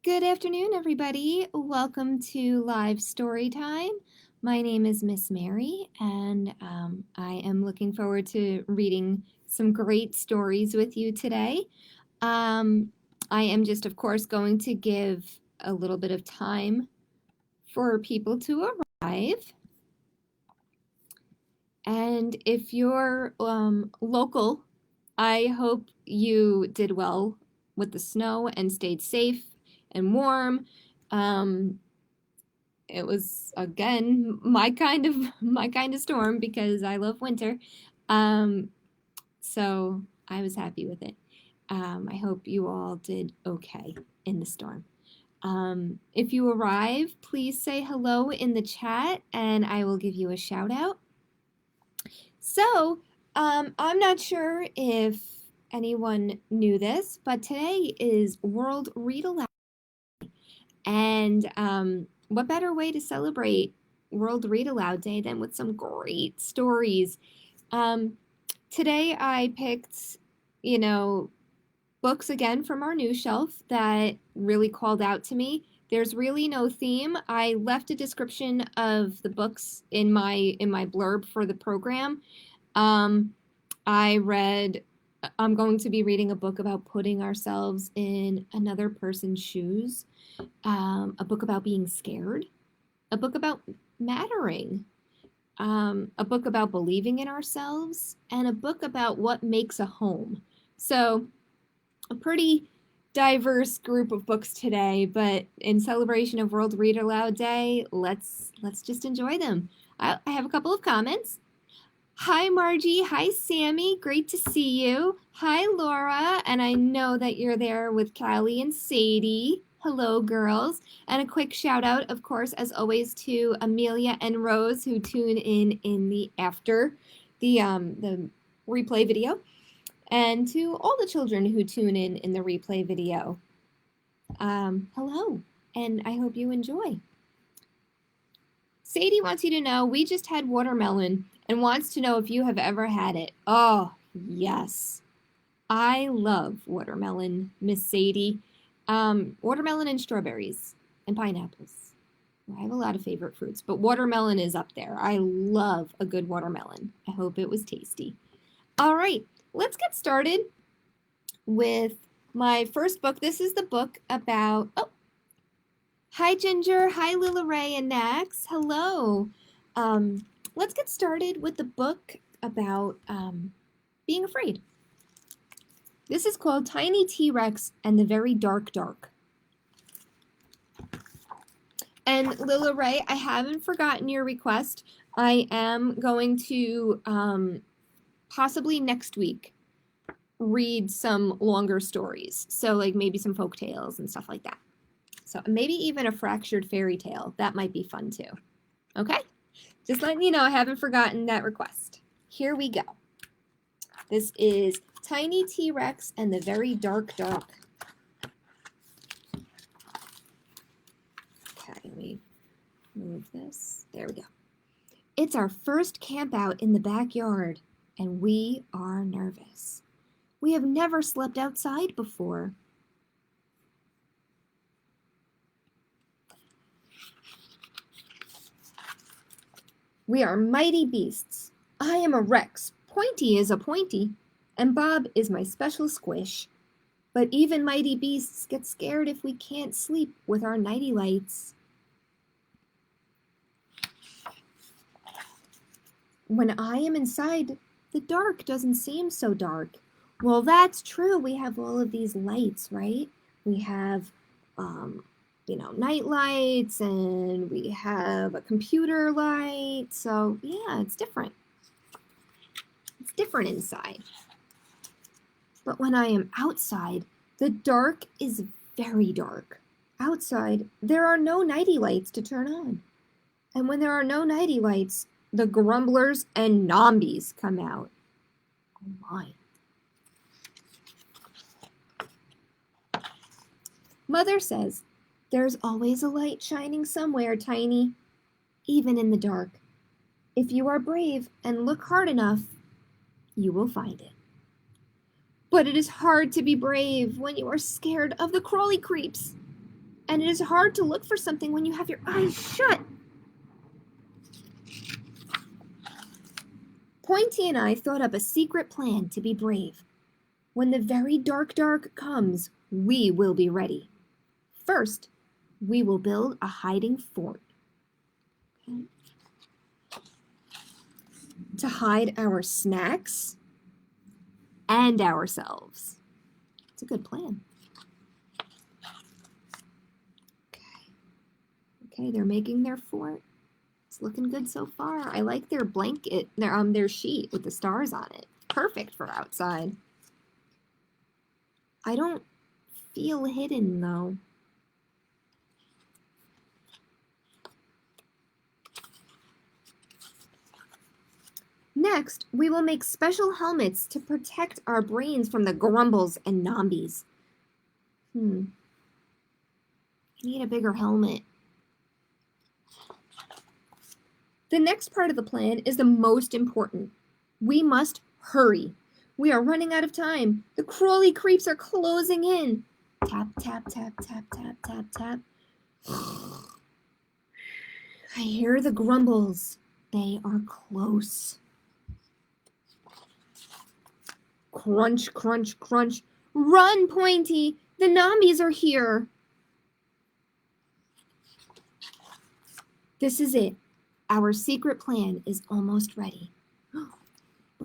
Good afternoon, everybody. Welcome to live story time. My name is Miss Mary, and I am looking forward to reading some great stories with you today. I am just, of course, going to give a little bit of time for people to arrive. And if you're local, I hope you did well with the snow and stayed safe and warm. It was again my kind of storm because I love winter. So I was happy with it. I hope you all did okay in the storm. If you arrive, please say hello in the chat and I will give you a shout out. So I'm not sure if anyone knew this, but today is World Readaloud. And what better way to celebrate World Readaloud Day than with some great stories? Today I picked, books again from our news shelf that really called out to me. There's really no theme. I left a description of the books in my blurb for the program. I'm going to be reading a book about putting ourselves in another person's shoes, a book about being scared, a book about mattering, a book about believing in ourselves, and a book about what makes a home. So a pretty diverse group of books today, but in celebration of World Readaloud Day, let's just enjoy them. I have a couple of comments. Hi, Margie. Hi, Sammy. Great to see you. Hi, Laura. And I know that you're there with Callie and Sadie. Hello, girls. And a quick shout out, of course, as always, to Amelia and Rose who tune in the after the replay video, and to all the children who tune in the replay video. Hello, and I hope you enjoy. Sadie wants you to know we just had watermelon and wants to know if you have ever had it. Oh, yes. I love watermelon, Miss Sadie. Watermelon and strawberries and pineapples. I have a lot of favorite fruits, but watermelon is up there. I love a good watermelon. I hope it was tasty. All right, let's get started with my first book. This is the book about, hi, Ginger. Hi, Lila Ray and Nax. Hello. Let's get started with the book about being afraid. This is called Tiny TRex and the Very Dark Dark. And Lila Ray, I haven't forgotten your request. I am going to possibly next week read some longer stories. So like maybe some folk tales and stuff like that. So maybe even a fractured fairy tale. That might be fun too. Okay? Just letting you know I haven't forgotten that request. Here we go. This is Tiny TRex and the Very Dark Dark. Okay, let me move this. There we go. It's our first camp out in the backyard, and we are nervous. We have never slept outside before. We are mighty beasts. I am a Rex, Pointy is a Pointy, and Bob is my special squish. But even mighty beasts get scared if we can't sleep with our nighty lights. When I am inside, the dark doesn't seem so dark. Well, that's true. We have all of these lights, right? We have, night lights, and we have a computer light. So, yeah, it's different. It's different inside. But when I am outside, the dark is very dark. Outside, there are no nighty lights to turn on. And when there are no nighty lights, the grumblers and nombies come out. Oh my. Mother says, there's always a light shining somewhere, Tiny, even in the dark. If you are brave and look hard enough, you will find it. But it is hard to be brave when you are scared of the crawly creeps. And it is hard to look for something when you have your eyes shut. Pointy and I thought up a secret plan to be brave. When the very dark comes, we will be ready. First, we will build a hiding fort. Okay. To hide our snacks and ourselves. It's a good plan. Okay, they're making their fort. It's looking good so far. I like their blanket, their sheet with the stars on it. Perfect for outside. I don't feel hidden though. Next, we will make special helmets to protect our brains from the grumbles and nombies. I need a bigger helmet. The next part of the plan is the most important. We must hurry. We are running out of time. The crawly creeps are closing in. Tap, tap, tap, tap, tap, tap, tap. I hear the grumbles. They are close. Crunch, crunch, crunch. Run, Pointy! The nombies are here. This is it. Our secret plan is almost ready. Look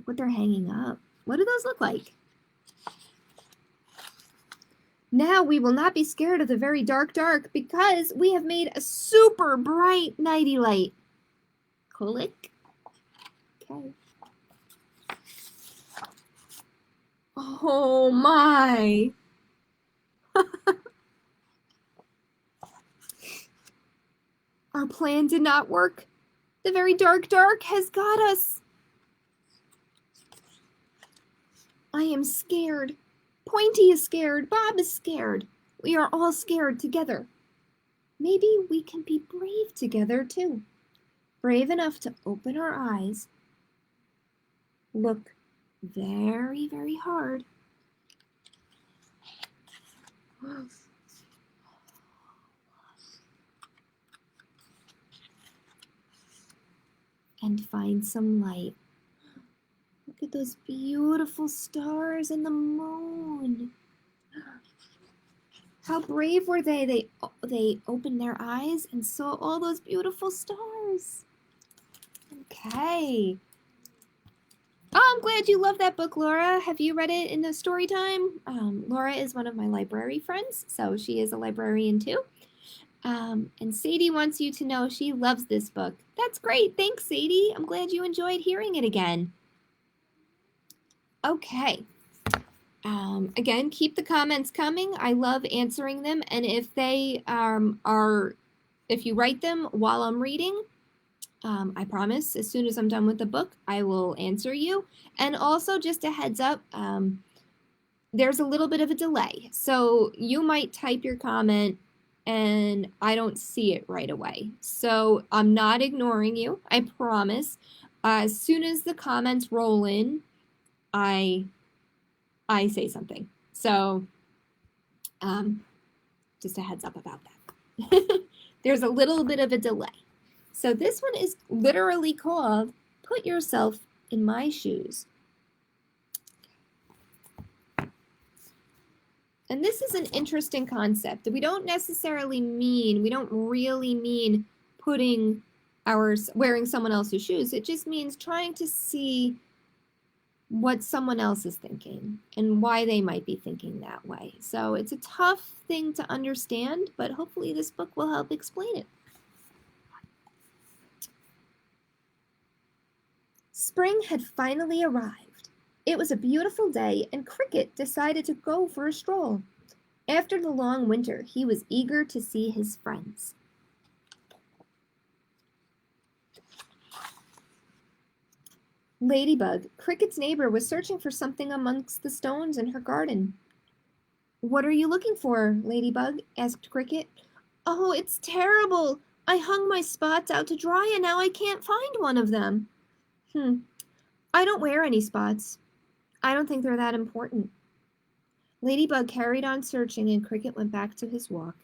what they're hanging up. What do those look like? Now we will not be scared of the very dark because we have made a super bright nighty light. Click. Okay. Oh my. Our plan did not work. The very dark has got us. I am scared. Pointy is scared. Bob is scared. We are all scared together. Maybe we can be brave together too. Brave enough to open our eyes, look very, very hard, and find some light. Look at those beautiful stars and the moon. How brave were they? They opened their eyes and saw all those beautiful stars. Okay. Oh, I'm glad you love that book, Laura. Have you read it in the story time? Laura is one of my library friends, so she is a librarian too. And Sadie wants you to know she loves this book. That's great. Thanks, Sadie. I'm glad you enjoyed hearing it again. Okay. Again, keep the comments coming. I love answering them. And if they if you write them while I'm reading, I promise as soon as I'm done with the book, I will answer you. And also just a heads up, there's a little bit of a delay. So you might type your comment and I don't see it right away. So I'm not ignoring you, I promise. As soon as the comments roll in, I say something. So just a heads up about that. There's a little bit of a delay. So this one is literally called Put Yourself in My Shoes. And this is an interesting concept. We don't really mean wearing someone else's shoes. It just means trying to see what someone else is thinking and why they might be thinking that way. So it's a tough thing to understand, but hopefully this book will help explain it. Spring had finally arrived. It was a beautiful day, and Cricket decided to go for a stroll. After the long winter, he was eager to see his friends. Ladybug, Cricket's neighbor, was searching for something amongst the stones in her garden. "What are you looking for, Ladybug?" asked Cricket. "Oh, it's terrible. I hung my spots out to dry and now I can't find one of them." I don't wear any spots. I don't think they're that important." Ladybug carried on searching and Cricket went back to his walk.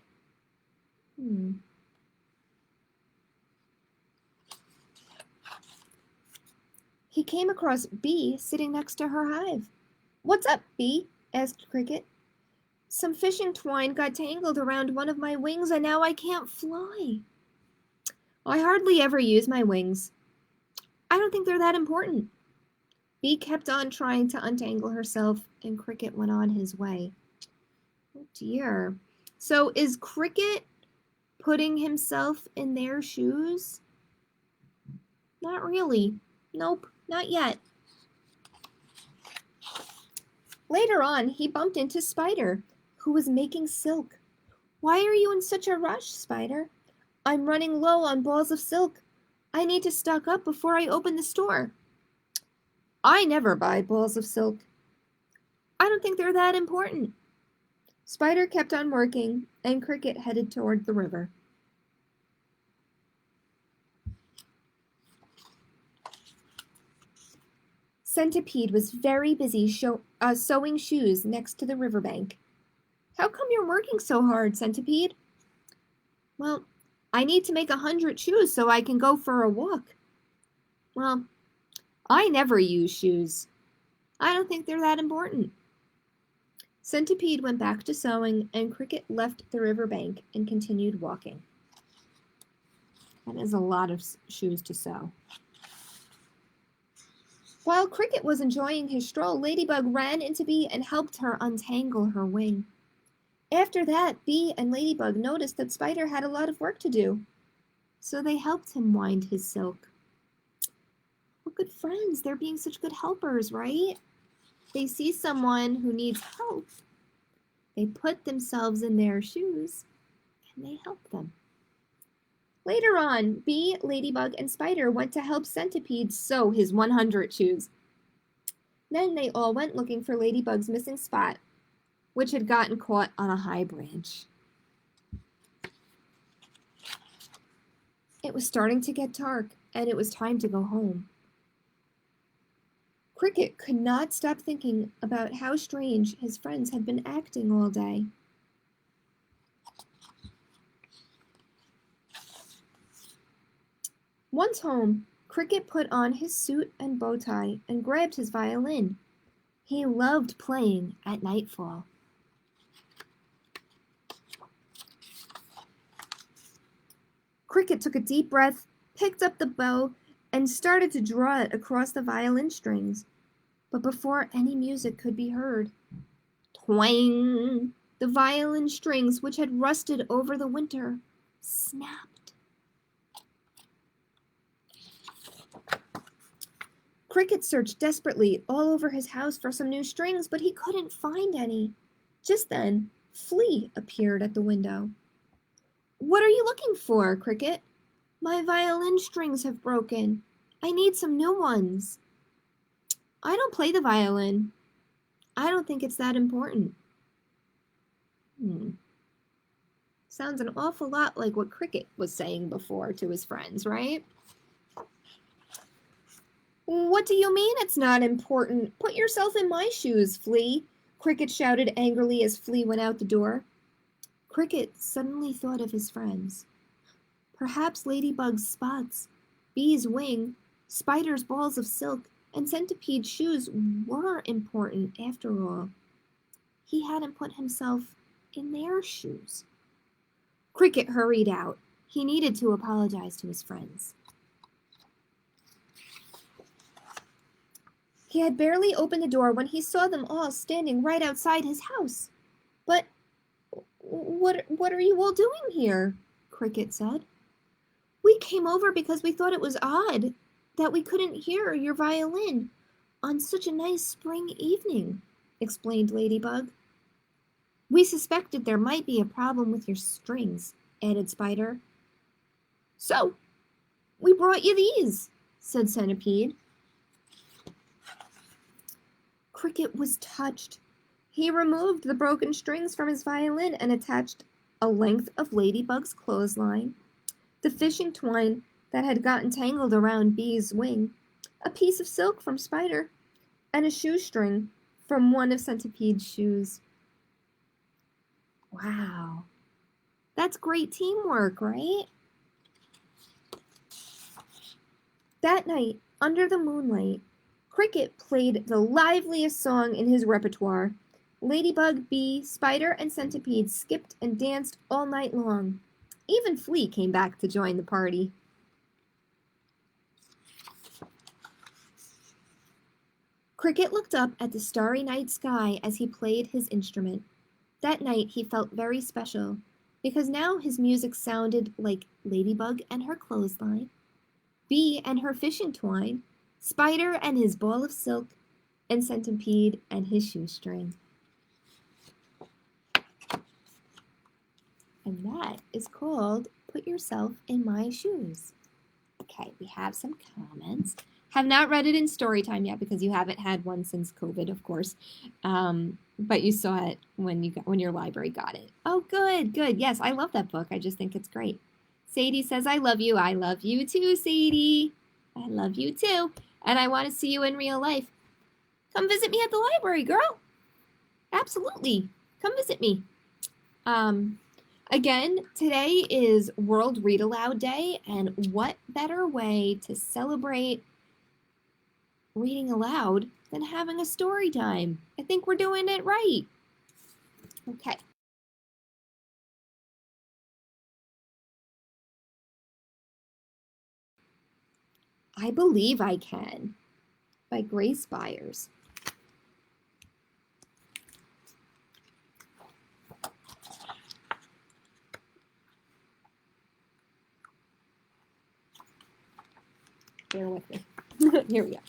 He came across Bee sitting next to her hive. "What's up, Bee?" asked Cricket. "Some fishing twine got tangled around one of my wings and now I can't fly." "I hardly ever use my wings. I don't think they're that important." Bee kept on trying to untangle herself, and Cricket went on his way. Oh dear. So is Cricket putting himself in their shoes? Not really. Nope, not yet. Later on, he bumped into Spider, who was making silk. "Why are you in such a rush, Spider?" "I'm running low on balls of silk. I need to stock up before I open the store." "I never buy balls of silk." "I don't think they're that important." Spider kept on working, and Cricket headed toward the river. Centipede was very busy sewing shoes next to the riverbank. "How come you're working so hard, Centipede?" "Well, I need to make 100 shoes so I can go for a walk." "Well, I never use shoes. I don't think they're that important." Centipede went back to sewing, and Cricket left the riverbank and continued walking. That is a lot of shoes to sew. While Cricket was enjoying his stroll, Ladybug ran into Bee and helped her untangle her wing. After that, Bee and Ladybug noticed that Spider had a lot of work to do, so they helped him wind his silk. What good friends. They're being such good helpers, right? They see someone who needs help. They put themselves in their shoes, and they help them. Later on, Bee, Ladybug, and Spider went to help Centipede sew his 100 shoes. Then they all went looking for Ladybug's missing spot, which had gotten caught on a high branch. It was starting to get dark, and it was time to go home. Cricket could not stop thinking about how strange his friends had been acting all day. Once home, Cricket put on his suit and bow tie and grabbed his violin. He loved playing at nightfall. Cricket took a deep breath, picked up the bow, and started to draw it across the violin strings. But before any music could be heard, twang! The violin strings, which had rusted over the winter, snapped. Cricket searched desperately all over his house for some new strings, but he couldn't find any. Just then, Flea appeared at the window. "What are you looking for, Cricket?" "My violin strings have broken. I need some new ones." "I don't play the violin. I don't think it's that important." Sounds an awful lot like what Cricket was saying before to his friends, right? "What do you mean it's not important? Put yourself in my shoes, Flea," Cricket shouted angrily as Flea went out the door. Cricket suddenly thought of his friends. Perhaps Ladybug's spots, Bee's wing, Spider's balls of silk, and Centipede's shoes were important after all. He hadn't put himself in their shoes. Cricket hurried out. He needed to apologize to his friends. He had barely opened the door when he saw them all standing right outside his house. "But what are you all doing here?" Cricket said. "We came over because we thought it was odd that we couldn't hear your violin on such a nice spring evening," explained Ladybug. "We suspected there might be a problem with your strings," added Spider. "So, we brought you these," said Centipede. Cricket was touched. He removed the broken strings from his violin and attached a length of Ladybug's clothesline, the fishing twine that had gotten tangled around Bee's wing, a piece of silk from Spider, and a shoestring from one of Centipede's shoes. Wow, That's great teamwork, right? That night, under the moonlight, Cricket played the liveliest song in his repertoire. Ladybug, Bee, Spider, and Centipede skipped and danced all night long. Even Flea came back to join the party. Cricket looked up at the starry night sky as he played his instrument. That night he felt very special, because now his music sounded like Ladybug and her clothesline, Bee and her fishing twine, Spider and his ball of silk, and Centipede and his shoestring. And that is called Put Yourself in My Shoes. Okay, we have some comments. Have not read it in Storytime yet because you haven't had one since COVID, of course. But you saw it when your library got it. Oh, good, good. Yes, I love that book. I just think it's great. Sadie says, I love you. I love you too, Sadie. I love you too. And I want to see you in real life. Come visit me at the library, girl. Absolutely. Come visit me. Again, today is World Read Aloud Day, and what better way to celebrate reading aloud than having a story time? I think we're doing it right. Okay. I Believe I Can by Grace Byers. Bear with me. Here we go.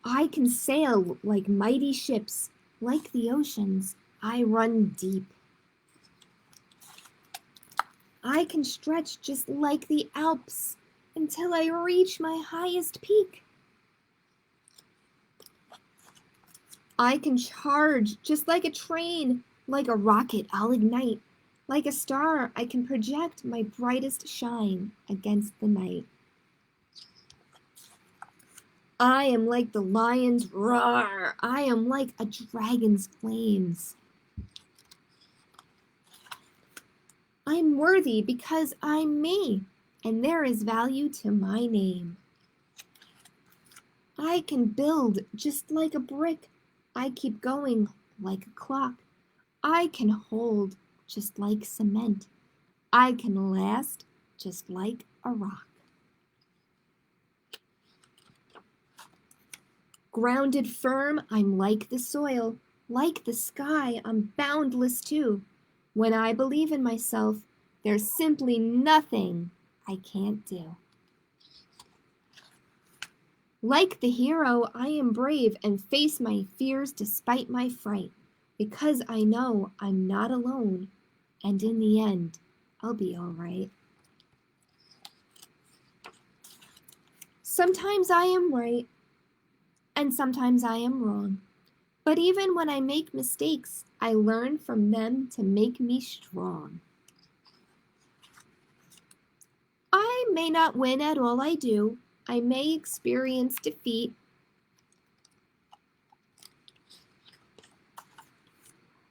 I can sail like mighty ships, like the oceans, I run deep. I can stretch just like the Alps until I reach my highest peak. I can charge just like a train, like a rocket I'll ignite. Like a star, I can project my brightest shine against the night. I am like the lion's roar. I am like a dragon's flames. I'm worthy because I'm me, and there is value to my name. I can build just like a brick. I keep going like a clock. I can hold just like cement. I can last just like a rock. Grounded firm, I'm like the soil. Like the sky, I'm boundless too. When I believe in myself, there's simply nothing I can't do. Like the hero, I am brave and face my fears despite my fright, because I know I'm not alone, and in the end, I'll be all right. Sometimes I am right, and sometimes I am wrong. But even when I make mistakes, I learn from them to make me strong. I may not win at all I do. I may experience defeat.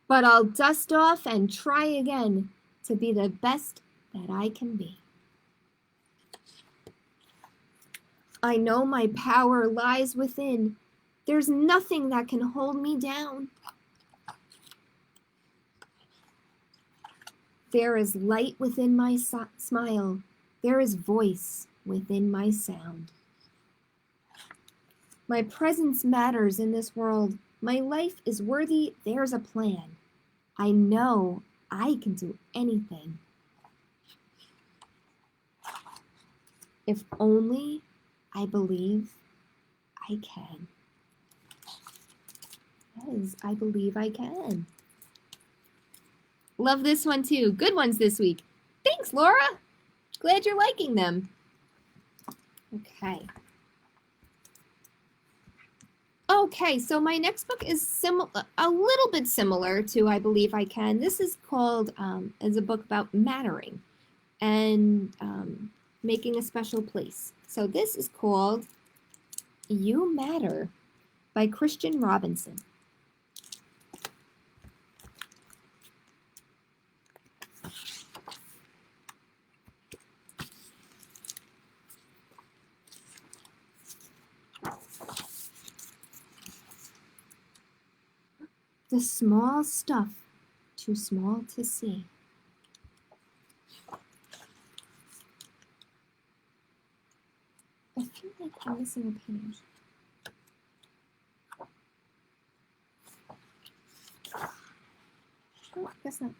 But I'll dust off and try again to be the best that I can be. I know my power lies within. There's nothing that can hold me down. There is light within my smile. There is voice within my sound. My presence matters in this world. My life is worthy. There's a plan. I know I can do anything. If only I believe I can. Yes, I believe I can. Love this one too. Good ones this week. Thanks, Laura. Glad you're liking them. Okay. Okay, so my next book is a little bit similar to I Believe I Can. This is called, is a book about mattering and making a special place. So this is called You Matter by Christian Robinson. The small stuff, too small to see. I feel like I'm missing a page. Oh, I guess not.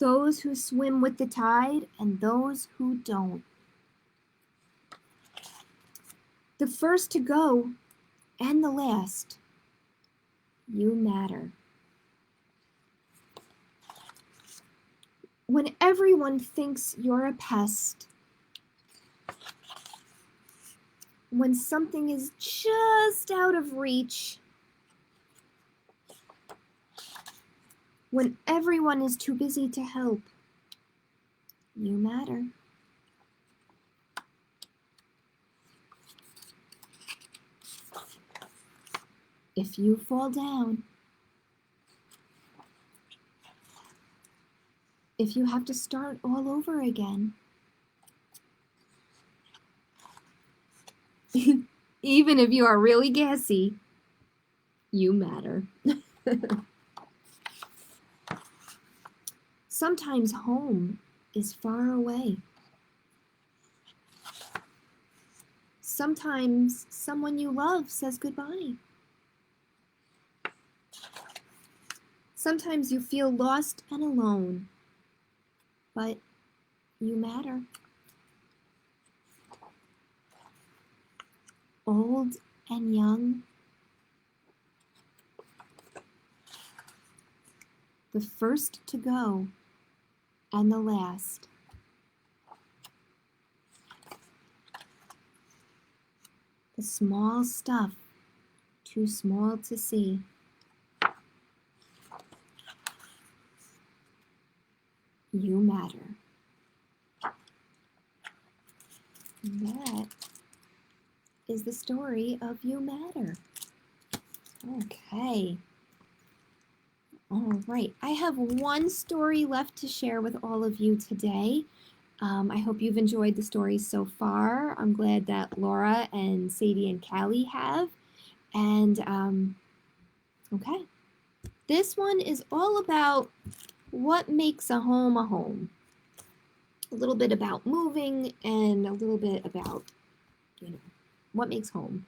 Those who swim with the tide and those who don't. The first to go and the last. You matter. When everyone thinks you're a pest, when something is just out of reach, when everyone is too busy to help, you matter. If you fall down, if you have to start all over again, even if you are really gassy, you matter. Sometimes home is far away. Sometimes someone you love says goodbye. Sometimes you feel lost and alone, but you matter. Old and young, the first to go and the last. The small stuff, too small to see. You matter. And that is the story of You Matter. Okay. All right. I have one story left to share with all of you today. I hope you've enjoyed the stories so far. I'm glad that Laura and Sadie and Callie have. And okay. This one is all about what makes a home a home. A little bit about moving and a little bit about, what makes home.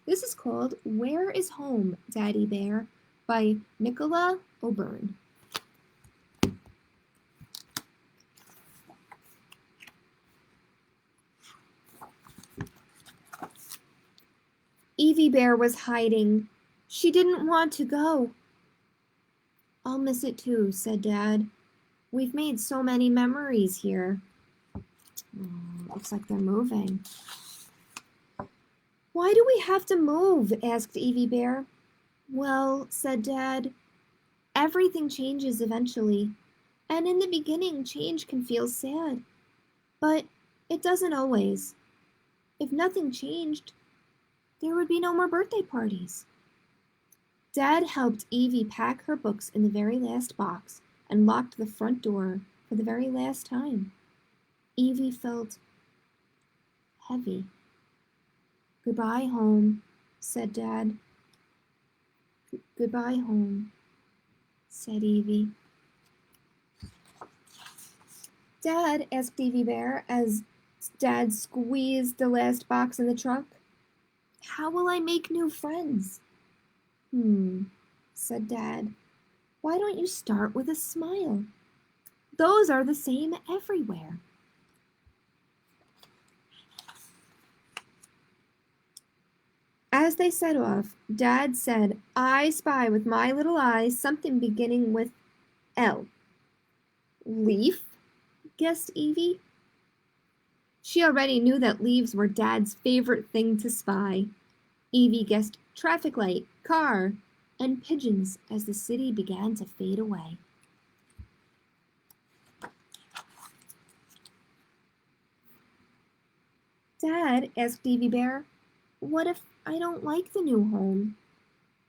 This is called Where is Home, Daddy Bear by Nicola O'Byrne. Evie Bear was hiding. She didn't want to go. I'll miss it too, said Dad. We've made so many memories here. Looks like they're moving. Why do we have to move? Asked Evie Bear. Well, said Dad, everything changes eventually, and in the beginning change can feel sad, but it doesn't always. If nothing changed, there would be no more birthday parties. Dad helped Evie pack her books in the very last box and locked the front door for the very last time. Evie felt heavy. Goodbye, home, said Dad. Goodbye, home, said Evie. Dad, asked Evie Bear as Dad squeezed the last box in the truck. How will I make new friends? Said Dad. Why don't you start with a smile? Those are the same everywhere. As they set off, Dad said, I spy with my little eyes something beginning with L. Leaf? Guessed Evie. She already knew that leaves were Dad's favorite thing to spy. Evie guessed traffic light, car, and pigeons as the city began to fade away. Dad, asked Evie Bear, what if I don't like the new home?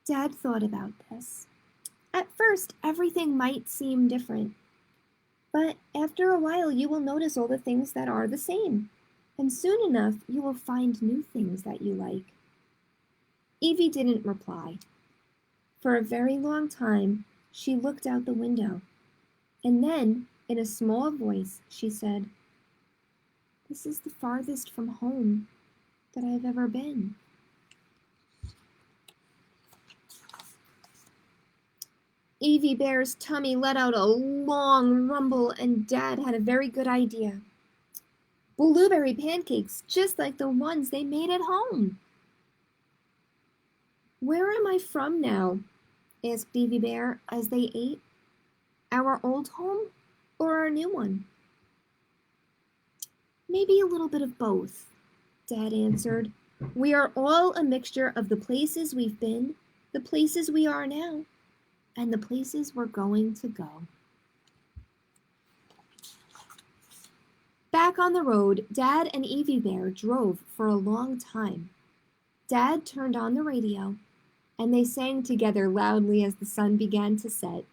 Dad thought about this. At first, everything might seem different, but after a while you will notice all the things that are the same, and soon enough you will find new things that you like. Evie didn't reply. For a very long time, she looked out the window, and then, in a small voice, she said, "This is the farthest from home that I've ever been." Evie Bear's tummy let out a long rumble, and Dad had a very good idea. Blueberry pancakes, just like the ones they made at home. "Where am I from now?" asked Evie Bear as they ate. "Our old home or our new one?" "Maybe a little bit of both," Dad answered. "We are all a mixture of the places we've been, the places we are now, and the places we're going to go." Back on the road, Dad and Evie Bear drove for a long time. Dad turned on the radio, and they sang together loudly as the sun began to set.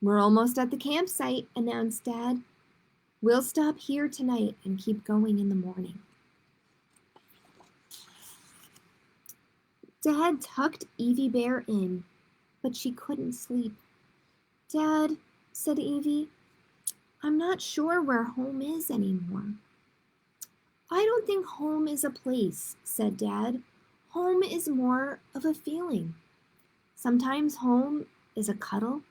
"We're almost at the campsite," announced Dad. "We'll stop here tonight and keep going in the morning." Dad tucked Evie Bear in, but she couldn't sleep. "Dad," said Evie, "I'm not sure where home is anymore." "I don't think home is a place," said Dad. "Home is more of a feeling. Sometimes home is a cuddle.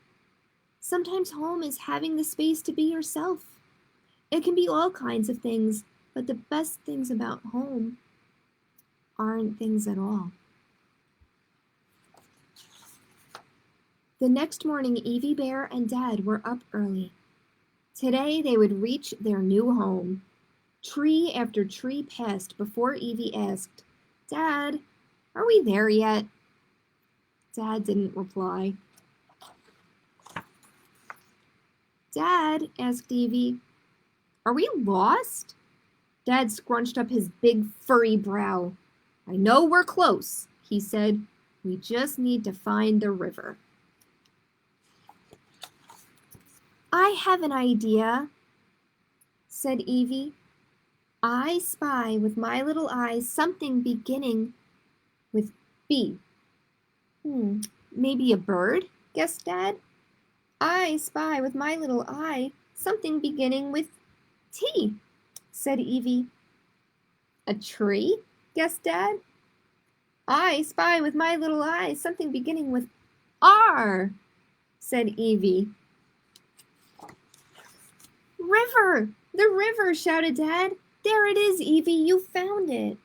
Sometimes home is having the space to be yourself. It can be all kinds of things, but the best things about home aren't things at all." The next morning, Evie Bear and Dad were up early. Today they would reach their new home. Tree after tree passed before Evie asked, "Dad, are we there yet?" Dad didn't reply. "Dad," asked Evie, "are we lost?" Dad scrunched up his big furry brow. "I know we're close," he said. "We just need to find the river." "I have an idea," said Evie. "I spy with my little eyes something beginning with B." "Maybe a bird?" guessed Dad. "I spy with my little eye something beginning with T," said Evie. "A tree?" guessed Dad. "I spy with my little eye something beginning with R," said Evie. "River! The river!" shouted Dad. "There it is, Evie, you found it."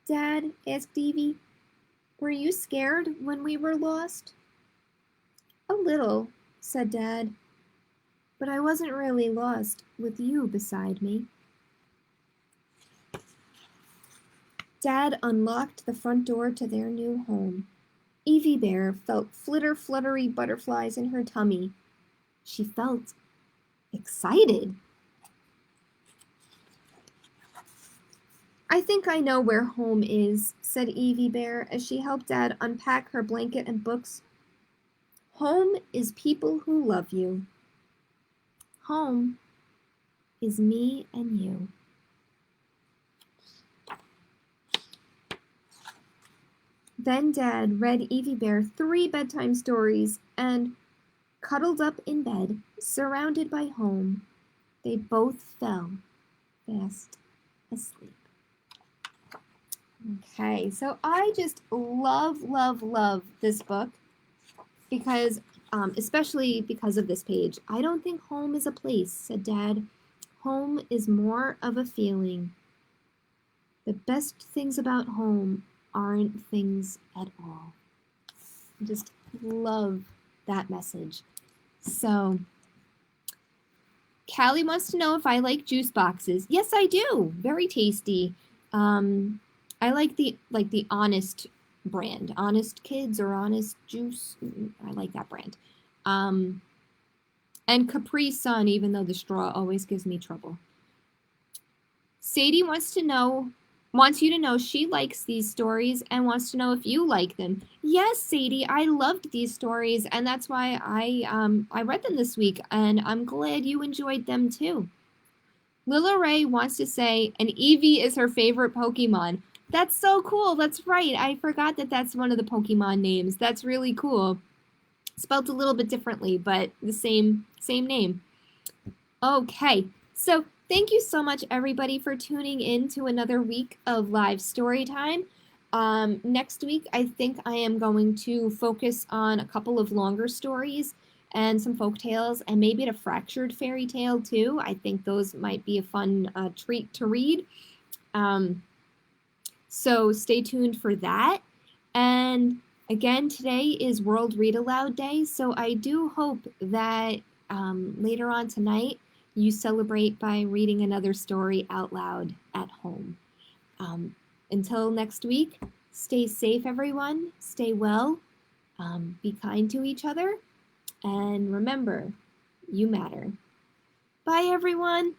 "Dad," asked Evie, "were you scared when we were lost?" "A little," said Dad, "but I wasn't really lost with you beside me." Dad unlocked the front door to their new home. Evie Bear felt fluttery butterflies in her tummy. She felt excited. "I think I know where home is," said Evie Bear as she helped Dad unpack her blanket and books. "Home is people who love you. Home is me and you." Then Dad read Evie Bear 3 bedtime stories, and, cuddled up in bed, surrounded by home, they both fell fast asleep. Okay, so I just love this book because, especially because of this page. "I don't think home is a place," said Dad. "Home is more of a feeling. The best things about home aren't things at all." I just love that message. So, Callie wants to know if I like juice boxes. Yes, I do. Very tasty. I like the Honest brand. Honest Kids or Honest Juice. I like that brand. And Capri Sun, even though the straw always gives me trouble. Sadie wants you to know she likes these stories and wants to know if you like them. Yes, Sadie, I loved these stories, and that's why I read them this week, and I'm glad you enjoyed them too. Lila Ray wants to say, and Eevee is her favorite Pokemon. That's so cool. That's right. I forgot that that's one of the Pokemon names. That's really cool. Spelled a little bit differently, but the same name. Okay. So thank you so much, everybody, for tuning in to another week of live story time. Next week, I think I am going to focus on a couple of longer stories and some folk tales and maybe a fractured fairy tale too. I think those might be a fun treat to read. So stay tuned for that. And again, today is World Read Aloud Day, so I do hope that later on tonight you celebrate by reading another story out loud at home. Until next week, stay safe, everyone. Stay well. Be kind to each other. And remember, you matter. Bye, everyone.